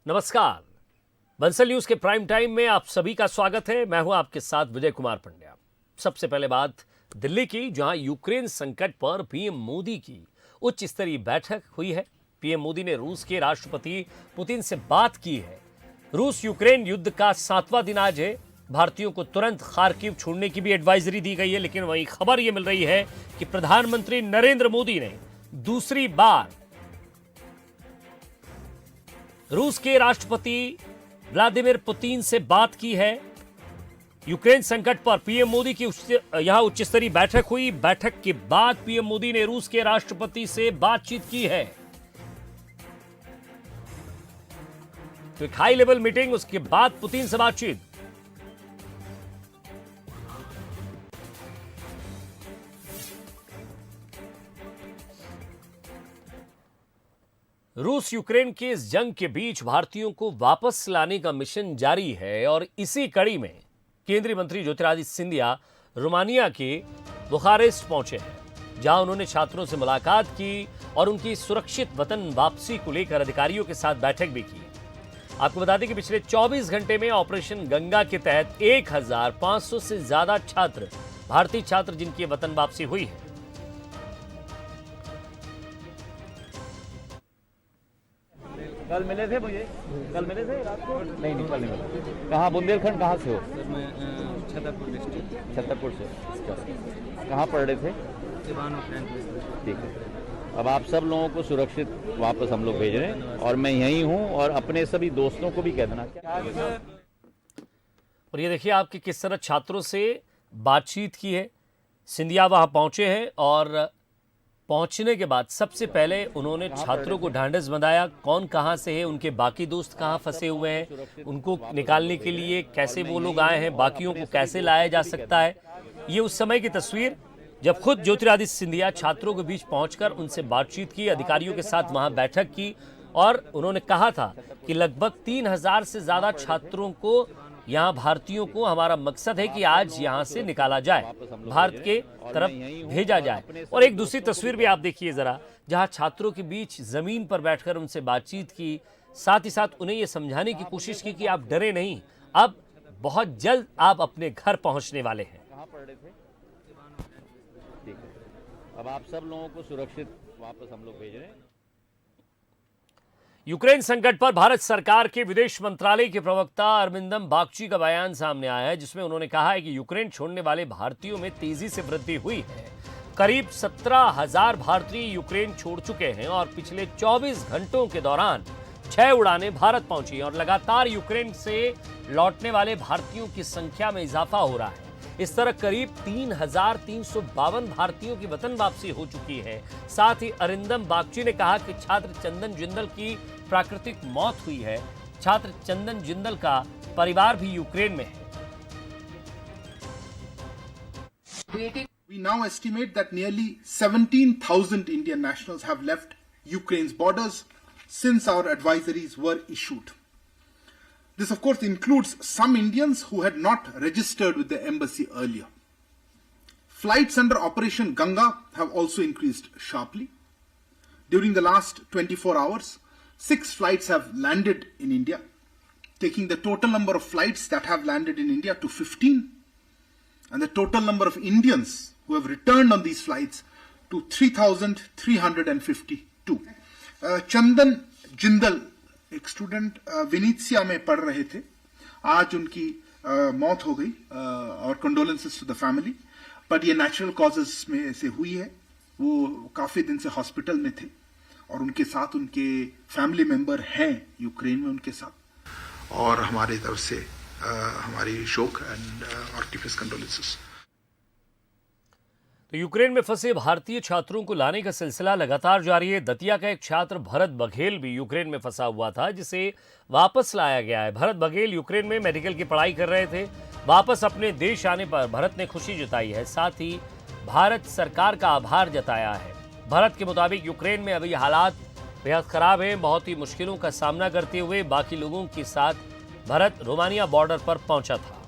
नमस्कार। बंसल न्यूज के prime time में आप सभी का स्वागत है। मैं हूं आपके साथ विजय कुमार पंड्या। सबसे पहले बात दिल्ली की, जहां यूक्रेन संकट पर पीएम मोदी की उच्च स्तरीय बैठक हुई है। पीएम मोदी ने रूस के राष्ट्रपति पुतिन से बात की है। रूस यूक्रेन युद्ध का 7वां दिन आज है। भारतीयों को तुरंत खार्किव छोड़ने की भी एडवाइजरी दी गई है, लेकिन वहीं खबर यह मिल रही है कि प्रधानमंत्री नरेंद्र मोदी ने दूसरी बार रूस के राष्ट्रपति व्लादिमीर पुतिन से बात की है। यूक्रेन संकट पर पीएम मोदी की यहां उच्च स्तरीय बैठक हुई। बैठक के बाद पीएम मोदी ने रूस के राष्ट्रपति से बातचीत की है। तो एक हाई लेवल मीटिंग, उसके बाद पुतिन से बातचीत। रूस यूक्रेन के इस जंग के बीच भारतीयों को वापस लाने का मिशन जारी है और इसी कड़ी में केंद्रीय मंत्री ज्योतिरादित्य सिंधिया रोमानिया के बुखारेस्ट पहुंचे हैं, जहां उन्होंने छात्रों से मुलाकात की और उनकी सुरक्षित वतन वापसी को लेकर अधिकारियों के साथ बैठक भी की। आपको बता दें कि पिछले 24 घंटे में ऑपरेशन गंगा के तहत 1500 से ज्यादा छात्र, भारतीय छात्र जिनकी वतन वापसी हुई है। कल मिले थे मुझे, कल मिले थे रात को? नहीं कल नहीं मिले। कहाँ, बुंदेलखंड कहाँ से हो? सर मैं छतरपुर डिस्ट्रिक्ट। छतरपुर से। कहाँ पढ़ रहे थे? दीवान और फ्रेंड। ठीक है। अब आप सब लोगों को सुरक्षित वापस हम लोग भेज रहे हैं और मैं यहीं हूँ, और अपने सभी दोस्तों को भी कह देना। और ये देखिए आपकी किस तरह छात्रों से बातचीत की है। सिंधिया वहां पहुंचे हैं और पहुंचने के बाद सबसे पहले उन्होंने छात्रों को ढांढस बंधाया। कौन कहां से है, उनके बाकी दोस्त कहां फंसे हुए हैं, उनको निकालने के लिए कैसे वो लोग आए हैं, बाकियों को कैसे लाया जा सकता है। ये उस समय की तस्वीर जब खुद ज्योतिरादित्य सिंधिया छात्रों के बीच पहुंचकर उनसे बातचीत की, अधिकारियों के साथ वहां बैठक की और उन्होंने कहा था कि लगभग 3000 से ज्यादा छात्रों को, यहाँ भारतीयों को, हमारा मकसद है कि आज यहाँ से निकाला जाए, भारत के तरफ भेजा जाए। और एक दूसरी तस्वीर भी आप देखिए जरा, जहाँ छात्रों के बीच जमीन पर बैठकर उनसे बातचीत की, साथ ही साथ उन्हें यह समझाने की कोशिश की कि आप डरे नहीं, अब बहुत जल्द आप अपने घर पहुंचने वाले हैं। कहाँ पढ़ रहे थे? ठीक है। अब आप सब लोगों को सुरक्षित वापस हम लोग भेज रहे हैं। यूक्रेन संकट पर भारत सरकार के विदेश मंत्रालय के प्रवक्ता अरविंदम बागची का बयान सामने आया है, जिसमें उन्होंने कहा है कि यूक्रेन छोड़ने वाले भारतीयों में तेजी से वृद्धि हुई है। करीब 17,000 भारतीय यूक्रेन छोड़ चुके हैं और पिछले 24 घंटों के दौरान 6 उड़ानें भारत पहुंची और लगातार यूक्रेन से लौटने वाले भारतीयों की संख्या में इजाफा हो रहा है। इस तरह करीब 3,352 भारतीयों की वतन वापसी हो चुकी है। साथ ही अरिंदम बागची ने कहा कि छात्र चंदन जिंदल की प्राकृतिक मौत हुई है। छात्र चंदन जिंदल का परिवार भी यूक्रेन में है। We now estimate that nearly 17,000 Indian nationals have left Ukraine's borders since our advisories were issued. This, of course, includes some Indians who had not registered with the embassy earlier. Flights under Operation Ganga have also increased sharply. During the last 24 hours, 6 flights have landed in India, taking the total number of flights that have landed in India to 15, and the total number of Indians who have returned on these flights to 3,352. Chandan Jindal, एक student Venezia में पढ़ रहे थे, आज उनकी मौत हो गई और condolences to the family, but ये नेचुरल कॉजेस में से हुई है। वो काफी दिन से हॉस्पिटल में थे और उनके साथ उनके फैमिली मेंबर हैं यूक्रेन में उनके साथ, और हमारी तरफ से हमारी शोक एंड और डीपेस्ट कंडोलेंसेस। तो यूक्रेन में फंसे भारतीय छात्रों को लाने का सिलसिला लगातार जारी है। दतिया का एक छात्र भरत बघेल भी यूक्रेन में फंसा हुआ था, जिसे वापस लाया गया है। भरत बघेल यूक्रेन में मेडिकल की पढ़ाई कर रहे थे। वापस अपने देश आने पर भरत ने खुशी जताई है, साथ ही भारत सरकार का आभार जताया है। भरत के मुताबिक यूक्रेन में अभी हालात बेहद खराब हैं। बहुत ही मुश्किलों का सामना करते हुए बाकी लोगों के साथ भरत रोमानिया बॉर्डर पर पहुंचा था।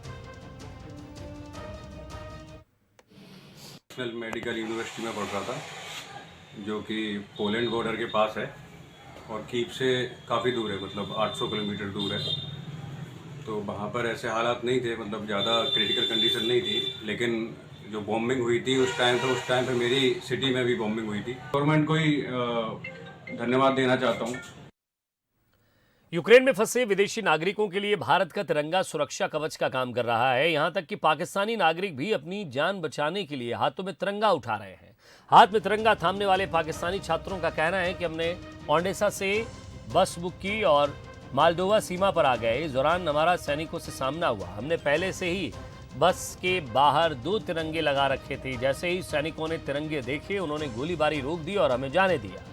नेशनल मेडिकल यूनिवर्सिटी में पढ़ रहा था, जो कि पोलैंड बॉर्डर के पास है। और कीव से काफ़ी दूर है, मतलब 800 किलोमीटर दूर है। तो वहाँ पर ऐसे हालात नहीं थे, मतलब ज़्यादा क्रिटिकल कंडीशन नहीं थी, लेकिन जो बॉम्बिंग हुई थी उस टाइम पे मेरी सिटी में भी बॉम्बिंग हुई थी। गवर्नमेंट को ही धन्यवाद देना चाहता हूँ। यूक्रेन में फंसे विदेशी नागरिकों के लिए भारत का तिरंगा सुरक्षा कवच का काम कर रहा है। यहां तक कि पाकिस्तानी नागरिक भी अपनी जान बचाने के लिए हाथों में तिरंगा उठा रहे हैं। हाथ में तिरंगा थामने वाले पाकिस्तानी छात्रों का कहना है कि हमने ओडेसा से बस बुक की और मालडोवा सीमा पर आ गए। इस दौरान हमारा सैनिकों से सामना हुआ। हमने पहले से ही बस के बाहर 2 तिरंगे लगा रखे थे। जैसे ही सैनिकों ने तिरंगे देखे, उन्होंने गोलीबारी रोक दी और हमें जाने दिया।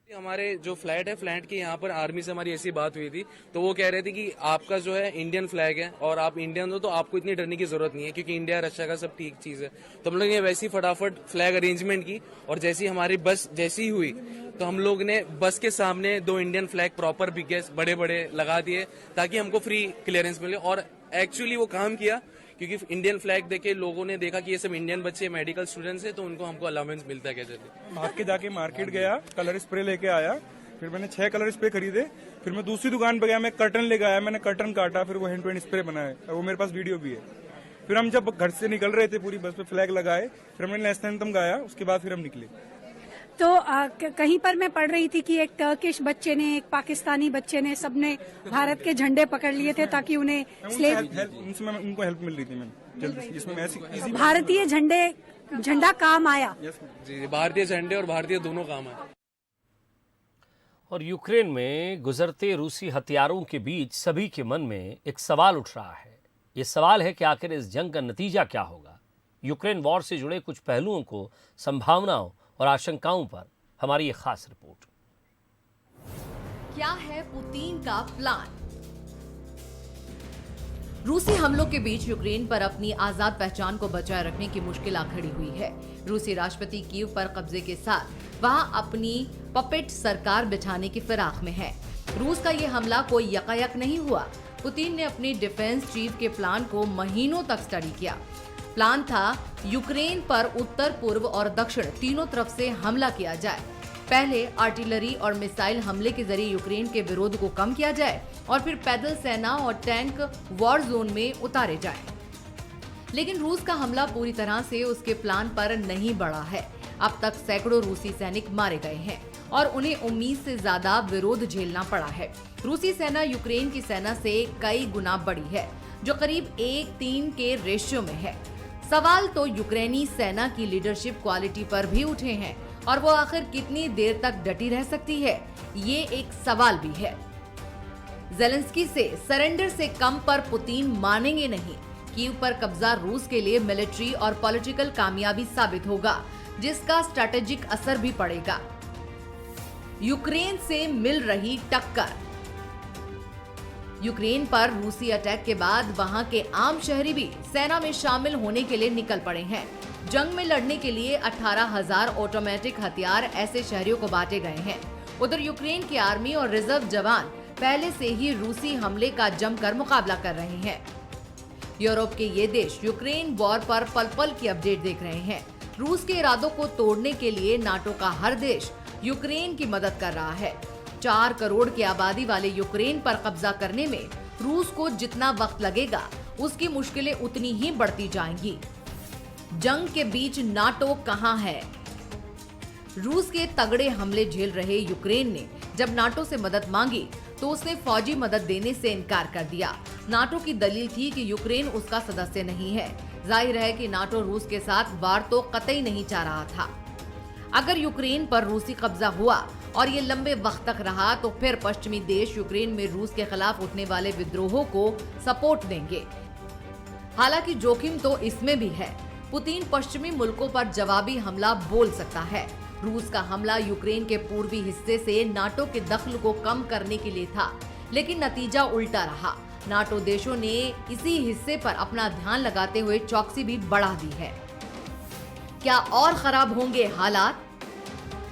हमारे जो फ्लैट है, फ्लैट के यहाँ पर आर्मी से हमारी ऐसी बात हुई थी, तो वो कह रहे थे कि आपका जो है इंडियन फ्लैग है और आप इंडियन हो तो आपको इतनी डरने की जरूरत नहीं है, क्योंकि इंडिया रशिया का सब ठीक चीज है। तो हम लोग ने वैसी फटाफट फ्लैग अरेंजमेंट की और जैसी हमारी बस जैसी हुई तो हम लोग ने बस के सामने 2 इंडियन फ्लैग प्रॉपर बिगे बड़े बड़े लगा दिए ताकि हमको फ्री क्लियरेंस मिले। और एक्चुअली वो काम किया, क्योंकि इंडियन फ्लैग देखे लोगों ने देखा कि ये सब इंडियन बच्चे मेडिकल स्टूडेंट्स हैं, तो उनको हमको अलाउंस मिलता है। कैसे भाग के जाके मार्केट गया, कलर स्प्रे लेके आया, फिर मैंने 6 कलर स्प्रे खरीदे। फिर मैं दूसरी दुकान पे गया, मैं कर्टन लेके आया, मैंने कर्टन काटा, फिर वो हैंड टू हैंड स्प्रे बनाया, वो मेरे पास वीडियो भी है। फिर हम जब घर से निकल रहे थे, पूरी बस पे फ्लैग लगाए, फिर हमने नेशनल एंथम गाया, उसके बाद फिर हम निकले। तो कहीं पर मैं पढ़ रही थी कि एक टर्किश बच्चे ने, एक पाकिस्तानी बच्चे ने, सबने भारत के झंडे पकड़ लिए थे ताकि उन्हें उनको हेल्प मिल रही थी मैम जल्दी, जिसमें मैं ऐसी भारतीय झंडा काम आया। जी, भारतीय झंडे और भारतीय दोनों काम है। और यूक्रेन में गुजरते रूसी हथियारों के बीच सभी के मन में एक सवाल उठ रहा है। ये सवाल है कि आखिर इस जंग का नतीजा क्या होगा। यूक्रेन वॉर से जुड़े कुछ पहलुओं को, संभावनाओं और आशंकाओं पर हमारी ये खास रिपोर्ट। क्या है पुतिन का प्लान? रूसी हमलों के बीच यूक्रेन पर अपनी आजाद पहचान को बचाए रखने की मुश्किल आ खड़ी हुई है। रूसी राष्ट्रपति कीव पर कब्जे के साथ वहां अपनी पपेट सरकार बिठाने की फिराक में है। रूस का ये हमला कोई यकायक नहीं हुआ। पुतिन ने अपनी डिफेंस चीफ के प्लान को महीनों तक स्टडी किया। प्लान था यूक्रेन पर उत्तर, पूर्व और दक्षिण तीनों तरफ से हमला किया जाए। पहले आर्टिलरी और मिसाइल हमले के जरिए यूक्रेन के विरोध को कम किया जाए और फिर पैदल सेना और टैंक वॉर जोन में उतारे जाएं। लेकिन रूस का हमला पूरी तरह से उसके प्लान पर नहीं बढ़ा है। अब तक सैकड़ों रूसी सैनिक मारे गए हैं और उन्हें उम्मीद से ज्यादा विरोध झेलना पड़ा है। रूसी सेना यूक्रेन की सेना से कई गुना बड़ी है, जो करीब 1:3 के रेशियो में है। सवाल तो यूक्रेनी सेना की लीडरशिप क्वालिटी पर भी उठे हैं और वो आखिर कितनी देर तक डटी रह सकती है, ये एक सवाल भी है। ज़ेलेंस्की से सरेंडर से कम पर पुतिन मानेंगे नहीं। कीव पर कब्जा रूस के लिए मिलिट्री और पॉलिटिकल कामयाबी साबित होगा, जिसका स्ट्रैटेजिक असर भी पड़ेगा। यूक्रेन से मिल रही टक्कर। यूक्रेन पर रूसी अटैक के बाद वहां के आम शहरी भी सेना में शामिल होने के लिए निकल पड़े हैं। जंग में लड़ने के लिए 18,000 ऑटोमेटिक हथियार ऐसे शहरियों को बांटे गए हैं। उधर यूक्रेन की आर्मी और रिजर्व जवान पहले से ही रूसी हमले का जमकर मुकाबला कर रहे हैं। यूरोप के ये देश यूक्रेन वॉर पर पल पल की अपडेट देख रहे हैं। रूस के इरादों को तोड़ने के लिए नाटो का हर देश यूक्रेन की मदद कर रहा है। 4 करोड़ की आबादी वाले यूक्रेन पर कब्जा करने में रूस को जितना वक्त लगेगा, उसकी मुश्किलें उतनी ही बढ़ती जाएंगी। जंग के बीच नाटो कहां है? रूस के तगड़े हमले झेल रहे यूक्रेन ने जब नाटो से मदद मांगी तो उसने फौजी मदद देने से इनकार कर दिया। नाटो की दलील थी कि यूक्रेन उसका सदस्य नहीं है। जाहिर है कि नाटो रूस के साथ वार तो कतई नहीं चाह रहा था। अगर यूक्रेन पर रूसी कब्जा हुआ और ये लंबे वक्त तक रहा तो फिर पश्चिमी देश यूक्रेन में रूस के खिलाफ उठने वाले विद्रोहों को सपोर्ट देंगे। हालांकि जोखिम तो इसमें भी है। पुतिन पश्चिमी मुल्कों पर जवाबी हमला बोल सकता है। रूस का हमला यूक्रेन के पूर्वी हिस्से से नाटो के दखल को कम करने के लिए था, लेकिन नतीजा उल्टा रहा। नाटो देशों ने इसी हिस्से पर अपना ध्यान लगाते हुए चौकसी भी बढ़ा दी है। क्या और खराब होंगे हालात?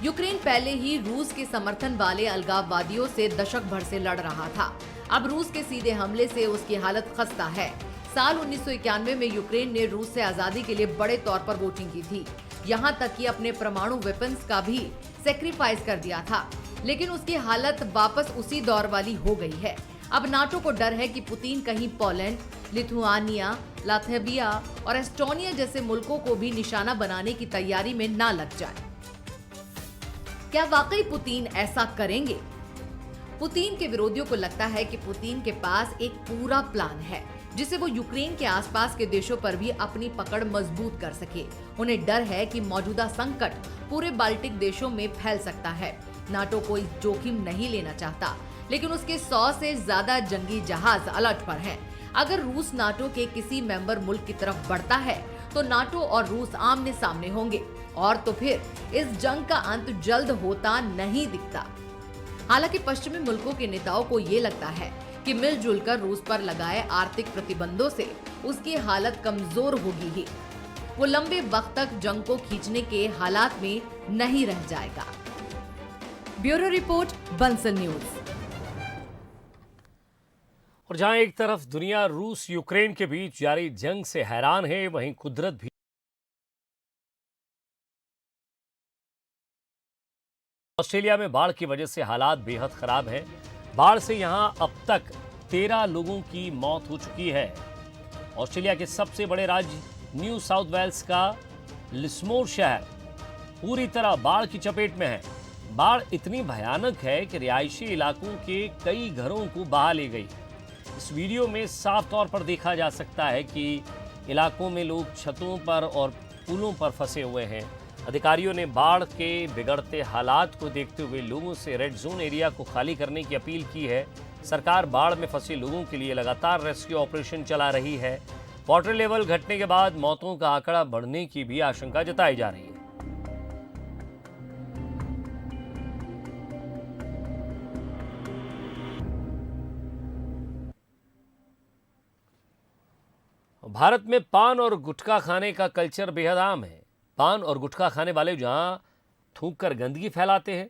यूक्रेन पहले ही रूस के समर्थन वाले अलगाववादियों से दशक भर से लड़ रहा था। अब रूस के सीधे हमले से उसकी हालत खस्ता है। साल 1991 में यूक्रेन ने रूस से आजादी के लिए बड़े तौर पर वोटिंग की थी। यहाँ तक कि अपने परमाणु वेपन्स का भी सेक्रीफाइस कर दिया था, लेकिन उसकी हालत वापस उसी दौर वाली हो गई है। अब नाटो को डर है कि पुतिन कहीं पोलैंड, लिथुआनिया, लात्विया और एस्टोनिया जैसे मुल्कों को भी निशाना बनाने की तैयारी में ना लग जाए। क्या वाकई पुतिन ऐसा करेंगे? पुतिन के विरोधियों को लगता है कि पुतिन के पास एक पूरा प्लान है जिसे वो यूक्रेन के आसपास के देशों पर भी अपनी पकड़ मजबूत कर सके। उन्हें डर है कि मौजूदा संकट पूरे बाल्टिक देशों में फैल सकता है। नाटो कोई जोखिम नहीं लेना चाहता, लेकिन उसके 100 से ज्यादा जंगी जहाज अलर्ट पर हैं। अगर रूस नाटो के किसी मेंबर मुल्क की तरफ बढ़ता है तो नाटो और रूस आमने सामने होंगे और तो फिर इस जंग का अंत जल्द होता नहीं दिखता। हालांकि पश्चिमी मुल्कों के नेताओं को ये लगता है कि मिलजुल कर रूस पर लगाए आर्थिक प्रतिबंधों से उसकी हालत कमजोर होगी ही। वो लंबे वक्त तक जंग को खींचने के हालात में नहीं रह जाएगा। Bureau report, Bansal news. और जहां एक तरफ दुनिया रूस यूक्रेन के बीच जारी जंग से हैरान है, वहीं कुदरत भी ऑस्ट्रेलिया में बाढ़ की वजह से हालात बेहद खराब हैं। बाढ़ से यहां अब तक 13 लोगों की मौत हो चुकी है। ऑस्ट्रेलिया के सबसे बड़े राज्य न्यू साउथ वेल्स का लिस्मोर शहर पूरी तरह बाढ़ की चपेट में है। बाढ़ इतनी भयानक है कि रिहायशी इलाकों के कई घरों को बहा ले गई। इस वीडियो में साफ तौर पर देखा जा सकता है कि इलाकों में लोग छतों पर और पुलों पर फंसे हुए हैं। अधिकारियों ने बाढ़ के बिगड़ते हालात को देखते हुए लोगों से रेड जोन एरिया को खाली करने की अपील की है। सरकार बाढ़ में फंसे लोगों के लिए लगातार रेस्क्यू ऑपरेशन चला रही है। वाटर लेवल घटने के बाद मौतों का आंकड़ा बढ़ने की भी आशंका जताई जा रही है। भारत में पान और गुटखा खाने का कल्चर बेहद आम है। पान और गुटखा खाने वाले जहां थूक कर गंदगी फैलाते हैं,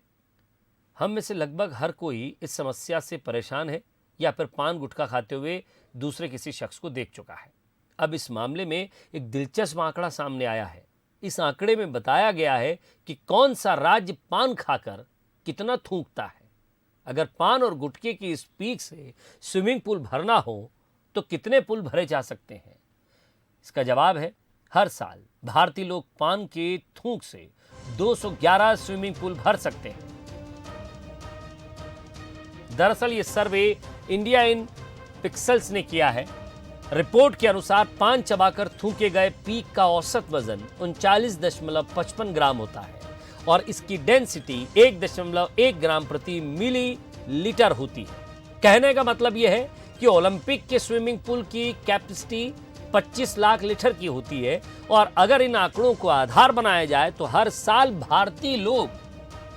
हम में से लगभग हर कोई इस समस्या से परेशान है या फिर पान गुटखा खाते हुए दूसरे किसी शख्स को देख चुका है। अब इस मामले में एक दिलचस्प आंकड़ा सामने आया है। इस आंकड़े में बताया गया है कि कौन सा राज्य पान खाकर कितना थूकता है। अगर पान और गुटखे की इस पीक से स्विमिंग पूल भरना हो तो कितने पुल भरे जा सकते हैं? इसका जवाब है, हर साल भारतीय लोग पान के थूक से 211 स्विमिंग पूल भर सकते हैं। दरअसल ये सर्वे इंडिया इन पिक्सल्स ने किया है। रिपोर्ट के अनुसार पान चबाकर थूके गए पीक का औसत वजन 39.55 ग्राम होता है और इसकी डेंसिटी 1.1 ग्राम प्रति मिलीलीटर होती है। कहने का मतलब यह है कि ओलंपिक के स्विमिंग पूल की कैपेसिटी 25 लाख लीटर की होती है और अगर इन आंकड़ों को आधार बनाया जाए तो हर साल भारतीय लोग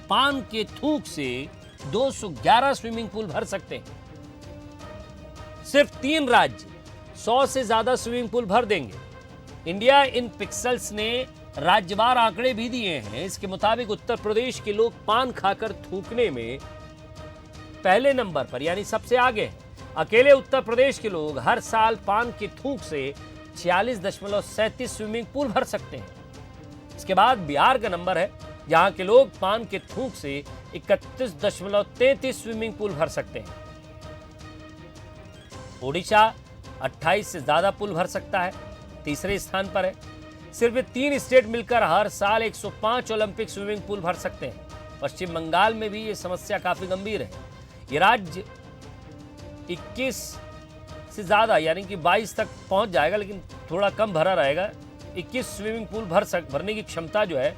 पान के थूक से 211 स्विमिंग पूल भर सकते हैं। सिर्फ 3 राज्य 100 से ज्यादा स्विमिंग पूल भर देंगे। इंडिया इन पिक्सल्स ने राज्यवार आंकड़े भी दिए हैं। इसके मुताबिक उत्तर प्रदेश के लोग पान खाकर थूकने में पहले नंबर पर यानी सबसे आगे हैं। अकेले उत्तर प्रदेश के लोग हर साल पान के थूक से 46.37 स्विमिंग पूल भर सकते हैं। इसके बाद बिहार का नंबर है, जहां के लोग पान के थूक से 31.33 स्विमिंग पूल भर सकते हैं। ओडिशा 28 से ज्यादा पुल भर सकता है, तीसरे स्थान पर है। सिर्फ 3 स्टेट मिलकर हर साल 105 ओलंपिक स्विमिंग पूल भर सकते हैं। पश्चिम बंगाल में भी ये समस्या काफी गंभीर है। ये राज्य 21 से ज़्यादा यानी कि 22 तक पहुंच जाएगा, लेकिन थोड़ा कम भरा रहेगा। 21 स्विमिंग पूल भरने की क्षमता जो है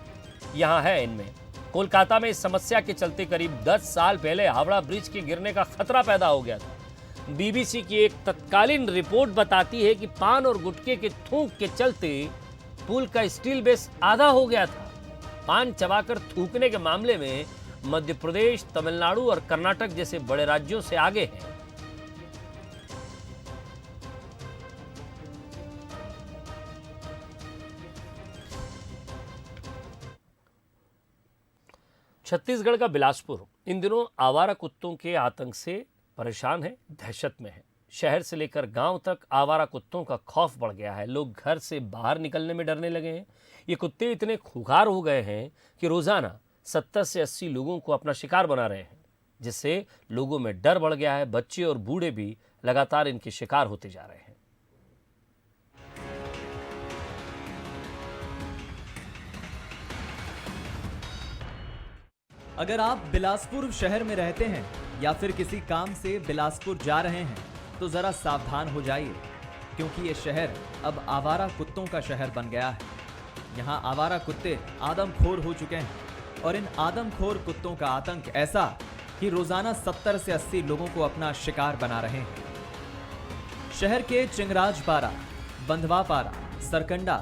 यहाँ है इनमें। कोलकाता में इस समस्या के चलते करीब 10 साल पहले हावड़ा ब्रिज के गिरने का खतरा पैदा हो गया था। बीबीसी की एक तत्कालीन रिपोर्ट बताती है कि पान और गुटखे के थूक के चलते पुल का स्टील बेस आधा हो गया था। पान चबाकर थूकने के मामले में मध्य प्रदेश, तमिलनाडु और कर्नाटक जैसे बड़े राज्यों से आगे हैं। छत्तीसगढ़ का बिलासपुर इन दिनों आवारा कुत्तों के आतंक से परेशान है, दहशत में है। शहर से लेकर गांव तक आवारा कुत्तों का खौफ बढ़ गया है। लोग घर से बाहर निकलने में डरने लगे हैं। ये कुत्ते इतने खुखार हो गए हैं कि रोजाना 70 से 80 लोगों को अपना शिकार बना रहे हैं, जिससे लोगों में डर बढ़ गया है। बच्चे और बूढ़े भी लगातार इनके शिकार होते जा रहे हैं। अगर आप बिलासपुर शहर में रहते हैं या फिर किसी काम से बिलासपुर जा रहे हैं तो जरा सावधान हो जाइए, क्योंकि ये शहर अब आवारा कुत्तों का शहर बन गया है। यहाँ आवारा कुत्ते आदमखोर हो चुके हैं और इन आदमखोर कुत्तों का आतंक ऐसा कि रोजाना 70 से 80 लोगों को अपना शिकार बना रहे हैं। शहर के चिंगराजपारा, बंधवापारा, सरकंडा,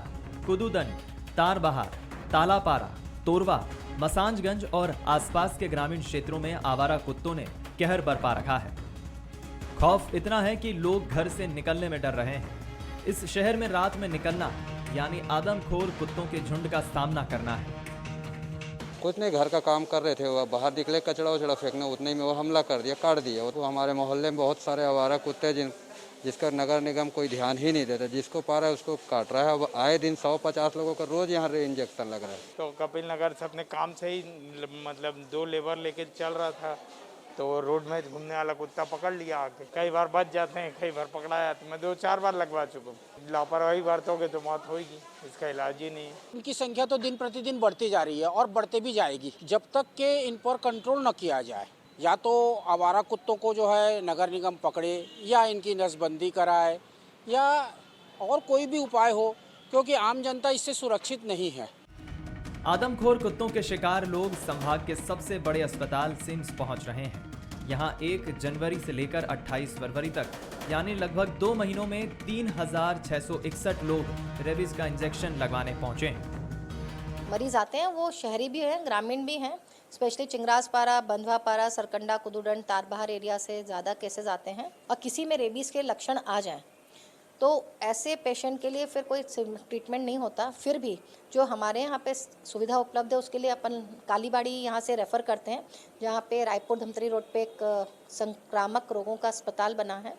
कुदुदन, तारबहार, तालापारा, तोरवा, मसांजगंज और आसपास के ग्रामीण क्षेत्रों में आवारा कुत्तों ने कहर बरपा रखा है। खौफ इतना है कि लोग घर से निकलने में डर रहे हैं। इस शहर में रात में निकलना यानी आदमखोर कुत्तों के झुंड का सामना करना है। कुछ नहीं, घर का काम कर रहे थे, वो बाहर निकले कचड़ा वचड़ा फेंकने, उतने में वो हमला कर दिया, काट दिया। तो हमारे मोहल्ले में बहुत सारे आवारा कुत्ते जिसका नगर निगम कोई ध्यान ही नहीं देता, जिसको पा रहा है उसको काट रहा है। अब आए दिन 150 लोगों का रोज यहाँ इंजेक्शन लग रहा है। तो कपिल नगर से अपने काम से ही मतलब 2 लेबर लेके चल रहा था, तो रोड में घूमने वाला कुत्ता पकड़ लिया आके। कई बार बच जाते हैं, कई बार पकड़ाया, तो मैं 2-4 बार लगवा चुका हूँ। लापरवाही बरतोगे तो मौत होगी, इसका इलाज ही नहीं है। इनकी संख्या तो दिन प्रतिदिन बढ़ती जा रही है और बढ़ते भी जाएगी जब तक के इन पर कंट्रोल न किया जाए। या तो आवारा कुत्तों को जो है नगर निगम पकड़े या इनकी नसबंदी कराए या और कोई भी उपाय हो, क्योंकि आम जनता इससे सुरक्षित नहीं है। आदमखोर कुत्तों के शिकार लोग संभाग के सबसे बड़े अस्पताल सिम्स पहुंच रहे हैं। यहां 1 जनवरी से लेकर 28 फरवरी तक यानी लगभग 2 महीनों में 3661 लोग रेबीज का इंजेक्शन लगवाने पहुंचे हैं। मरीज आते हैं वो शहरी भी हैं, ग्रामीण भी हैं। स्पेशली चिंगराजपारा, बंधवापारा, सरकंडा, कुदुदन, तारबहार एरिया से ज़्यादा केसेस आते हैं। और किसी में रेबीज़ के लक्षण आ जाएं तो ऐसे पेशेंट के लिए फिर कोई ट्रीटमेंट नहीं होता। फिर भी जो हमारे यहाँ पे सुविधा उपलब्ध है उसके लिए अपन कालीबाड़ी यहाँ से रेफ़र करते हैं, जहाँ पे रायपुर धमतरी रोड पे एक संक्रामक रोगों का अस्पताल बना है।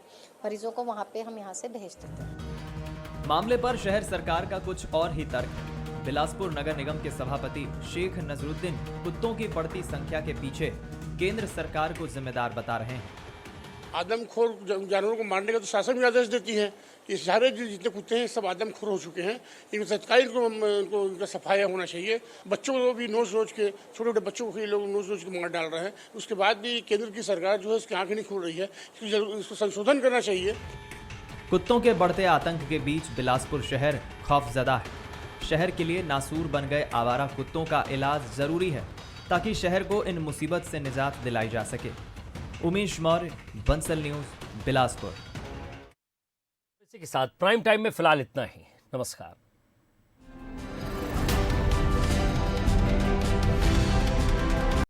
मरीजों को वहाँ पे हम यहाँ से भेज देते हैं। मामले पर शहर सरकार का कुछ और ही तर्क है। बिलासपुर नगर निगम के सभापति शेख नजरुद्दीन कुत्तों की बढ़ती संख्या के पीछे केंद्र सरकार को जिम्मेदार बता रहे हैं। आदमखोर जानवरों को मारने का तो शासन भी आदेश देती है कि सारे जितने कुत्ते हैं सब आदमखोर हो चुके हैं। इनको तत्काल इनका सफाया होना चाहिए। बच्चों को भी नोच के, छोटे छोटे बच्चों को लोग नोच के मार डाल रहे हैं। उसके बाद भी केंद्र की सरकार जो है इसकी आंखें नहीं खोल रही है। इसको संशोधन करना चाहिए। कुत्तों के बढ़ते आतंक के बीच बिलासपुर शहर खौफजदा है। शहर के लिए नासूर बन गए आवारा कुत्तों का इलाज जरूरी है ताकि शहर को इन मुसीबत से निजात दिलाई जा सके। उमेश मौर्य, बंसल न्यूज, बिलासपुर। इसी के साथ प्राइम टाइम में फिलहाल इतना ही। नमस्कार।